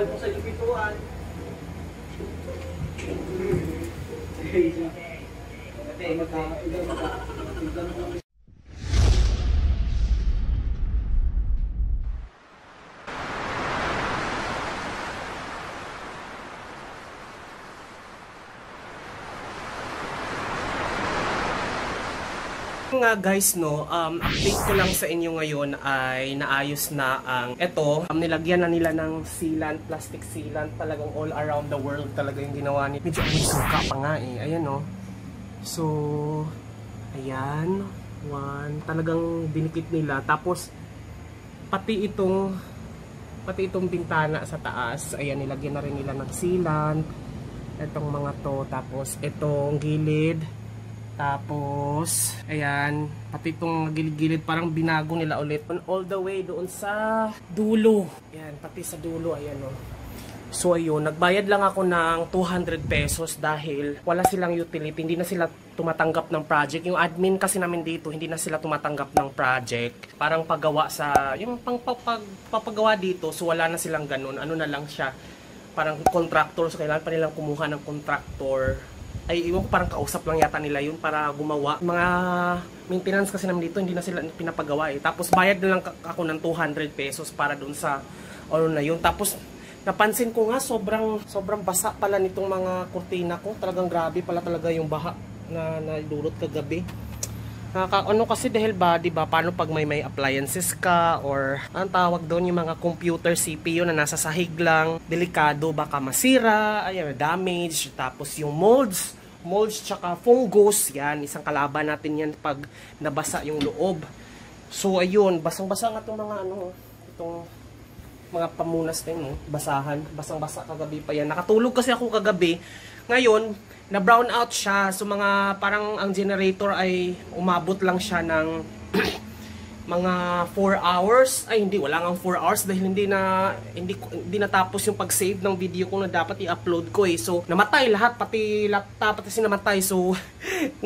bawal po sa lipituan. Nga guys, no, update ko lang sa inyo ngayon ay naayos na ang eto. Nilagyan na nila ng sealant, plastic sealant, talagang all around the world talaga yung ginawa nila. Medyo may suka pa nga eh, ayan no. So, ayan, talagang dinikit nila. Tapos, pati itong bintana sa taas, ayan, nilagyan na rin nila ng sealant. Itong mga to, tapos itong gilid. Tapos, ayan, pati itong gilid-gilid parang binago nila ulit. All the way doon sa dulo. Ayan, pati sa dulo, ayan o. So, ayun, nagbayad lang ako ng 200 pesos dahil wala silang utility. Hindi na sila tumatanggap ng project. Yung admin kasi namin dito, hindi na sila tumatanggap ng project. Parang paggawa sa, yung papagawa dito, so wala na silang ganun. Ano na lang siya, parang contractor. So, kailangan pa nilang kumuha ng contractor. Ay, iwan ko, parang kausap lang yata nila yun para gumawa. Mga maintenance kasi naman dito, hindi na sila pinapagawa eh. Tapos bayad na lang ako ng 200 pesos para dun sa ano na yun. Tapos napansin ko nga, sobrang basa pala nitong mga kurtina ko. Talagang grabe pala talaga yung baha na naidulot kagabi. Ano kasi dahil ba, diba, paano pag may appliances ka or ang tawag doon, yung mga computer CPU na nasa sahig lang, delikado, baka masira, ayan, damage. Tapos yung molds tsaka fungus, yan, isang kalaban natin yan pag nabasa yung loob. So ayun, basang-basa nga itong mga itong mga pamunas din, no? Basang-basa kagabi pa yan. Nakatulog kasi ako kagabi. Ngayon, na brown out siya. So mga parang ang generator ay umabot lang siya ng mga 4 hours. Ay hindi, wala nga 4 hours dahil hindi natapos yung pag-save ng video ko na dapat i-upload ko eh. So namatay lahat, pati laptop pati namatay. So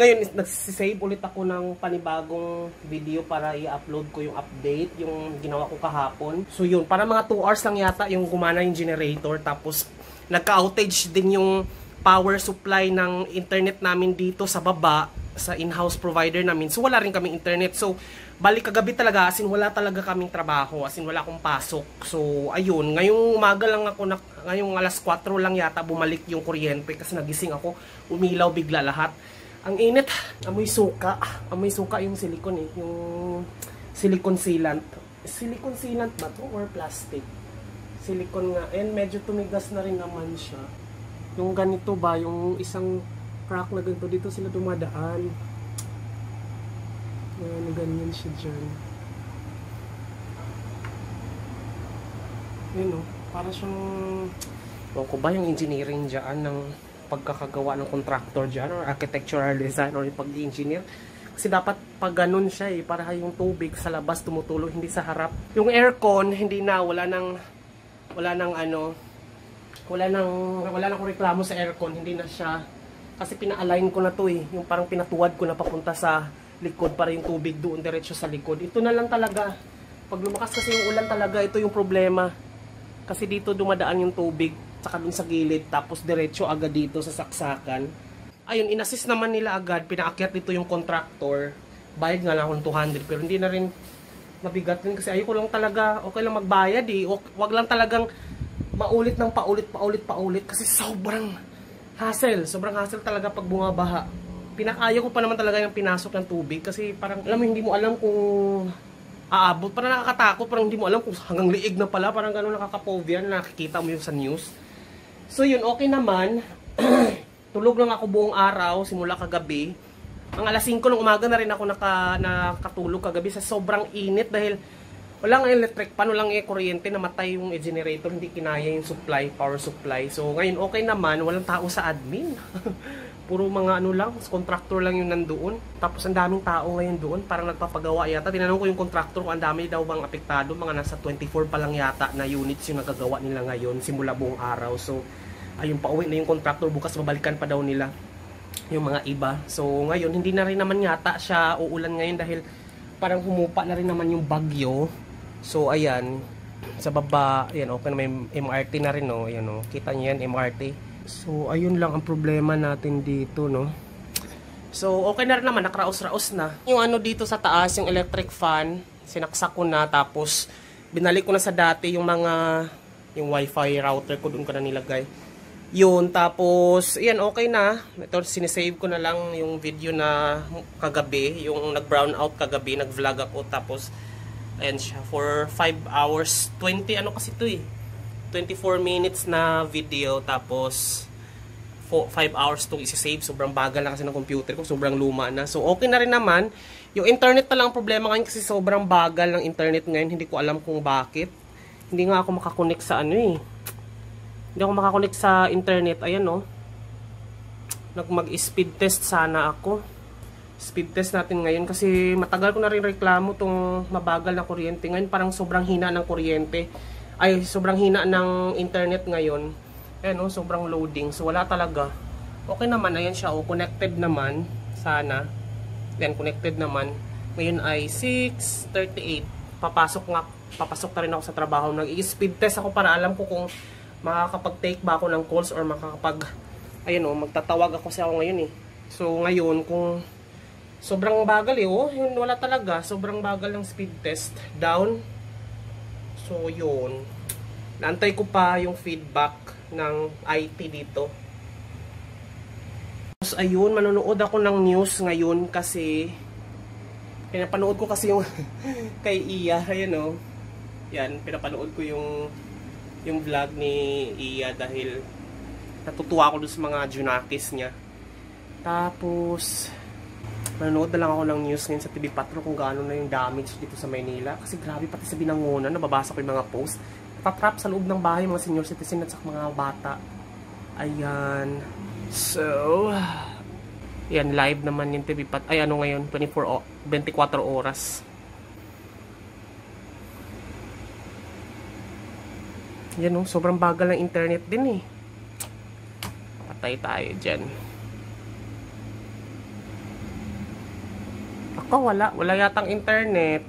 ngayon nag-save ulit ako ng panibagong video para i-upload ko yung update, yung ginawa ko kahapon. So yun, para mga 2 hours lang yata yung gumana yung generator. Tapos nagka-outage din yung power supply ng internet namin dito sa baba, sa in-house provider namin. So wala rin kaming internet. So balik kagabi talaga, as in wala talaga kaming trabaho, as in wala akong pasok. So ayun, ngayong umaga lang ako, ngayong alas 4 lang yata bumalik yung kuryente kasi nagising ako, umilaw bigla lahat. Ang init, amoy suka yung silicone eh, yung silicone sealant. Silicone sealant ba to or plastic? Silicone nga, and medyo tumigas na rin naman siya. Yung ganito ba, yung isang crack na ganito, dito sila dumadaan. Ganyan siya dyan. Yun o, para siyang, ewan ko ba yung engineering dyan ng pagkakagawa ng contractor dyan or architectural design or yung pag-engineer. Kasi dapat pag ganun siya eh, para yung tubig sa labas tumutulo, hindi sa harap. Yung aircon, hindi na, wala nang akong reklamo sa aircon, hindi na siya, kasi pina-align ko na to eh, yung parang pinatuwad ko na papunta sa likod para yung tubig doon diretso sa likod. Ito na lang talaga, pag lumakas kasi yung ulan talaga, ito yung problema, kasi dito dumadaan yung tubig, saka dun sa gilid, tapos diretso agad dito sa saksakan. Ayun, inassist naman nila agad, pinaakyat dito yung contractor, bayad nga lang akong 200, pero hindi na rin mabigat rin kasi ayoko lang talaga, okay lang magbayad eh, wag lang talagang maulit ng paulit kasi sobrang hassle talaga pag bumabaha. Pinakaya ko pa naman talaga yung pinasok ng tubig kasi parang hindi mo alam kung aabot, parang nakakatakot, parang hindi mo alam kung hanggang liig na pala, parang gano'n, nakaka-phobia na nakikita mo yung sa news. So yun, okay naman. Tulog lang ako buong araw simula kagabi. Ang alas 5 ng umaga na rin ako nakatulog kagabi sa sobrang init dahil walang electric pan, walang kuryente, namatay yung generator, hindi kinaya yung power supply. So ngayon okay naman, walang tao sa admin. Puro mga contractor lang yung nandoon. Tapos ang daming tao ngayon doon, parang nagpapagawa yata. Tinanong ko yung contractor kung ang dami daw bang apektado, mga nasa 24 pa lang yata na units yung nagagawa nila ngayon simula buong araw. So ayun, pauwi na yung contractor, bukas babalikan pa daw nila yung mga iba. So ngayon hindi na rin naman yata siya uulan ngayon dahil parang humupa na rin naman yung bagyo. So ayan, Sa baba, yan, okay na may MRT na rin, no? Ayan, no? Kita niyo yan, MRT. So, ayun lang ang problema natin dito, no? So, okay na rin naman, nakaraos-raos na. Yung ano dito sa taas, yung electric fan, sinaksak ko na, tapos binalik ko na sa dati yung wifi router ko, doon ko na nilagay. Yun, tapos, yan, okay na. Ito, sinisave ko na lang yung video na kagabi, yung nag-brown out kagabi, nag-vlog ako, tapos, ayan siya, for 5 hours, 20, ano kasi ito eh, 24 minutes na video, tapos, 5 hours itong isi-save. Sobrang bagal na kasi ng computer ko, sobrang luma na. So, okay na rin naman. Yung internet pa lang ang problema ngayon kasi sobrang bagal ng internet ngayon, hindi ko alam kung bakit. Hindi nga ako makakonect sa ano eh. Hindi ako makakonect sa internet. Ayan, no. Mag-speed test sana ako. Speed test natin ngayon kasi matagal ko na rin reklamo tong mabagal na kuryente. Ngayon parang sobrang hina ng kuryente. Ay, sobrang hina ng internet ngayon. Ayan, no. Sobrang loading. So, wala talaga. Okay naman. Ayan siya. Oh, connected naman. Sana. Ayan, connected naman. Ngayon ay 6:38. Papasok na rin ako sa trabaho. Nag-speed test ako para alam ko kung makakapag-take ba ako ng calls or ayun o, magtatawag ako kasi ako ngayon eh. So ngayon, kung sobrang bagal eh, oh, yun, wala talaga. Sobrang bagal ng speed test. Down. So yun. Naantay ko pa yung feedback ng IT dito. Tapos ayun, manonood ako ng news ngayon kasi pinapanood ko kasi yung kay Iya. Ayan o. Yan, pinapanood ko yung vlog ni Iya dahil natutuwa ako dun sa mga junakis niya. Tapos, manonood na lang ako ng news ngayon sa TV Patrol kung gaano na yung damage dito sa Maynila. Kasi grabe, pati sa Binangonan, nababasa ko yung mga post. Natatrap sa loob ng bahay mga senior citizen at sa mga bata. Ayan. So, yan, live naman yung TV Patrol. Ay, ano ngayon? 24 oras. Yan o, sobrang bagal ng internet din eh. Patay tayo dyan. Ako, wala yatang internet.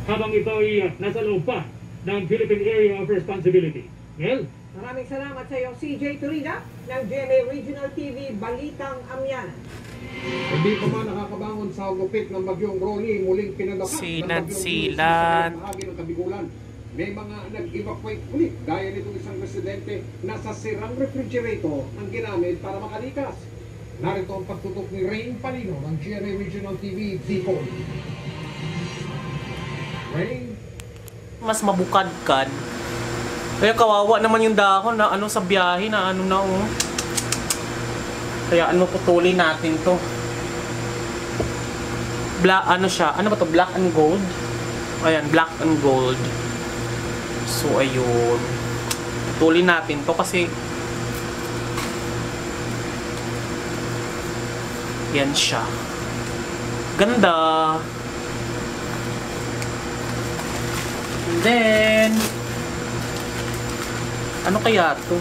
Habang ito ay nasa loob pa ng Philippine Area of Responsibility. Mel? Maraming salamat sa iyo, CJ Turida ng GMA Regional TV Balitang Amyanan. Hindi pa man nakakabangon sa gupit ng bagyong Rolly, muling pinanaka Silan. sa bahagi ng Kabigulan. May mga nag-evacuate ulit gaya nitong isang residente na sa sirang refrigerator ang ginamit para makalikas. Narito ang pagtutok ni Rain Palino ng GMA Regional TV Bicol. Rain? Mas mabukadkad. Kaya kawawa naman yung dahon na ano sa biyahe na ano na oh. Kaya ano, putulin natin to. Ano siya? Ano ba to? Black and gold? Ayan, black and gold. So, ayun. Putulin natin to kasi yan siya. Ganda. And then ano kaya to?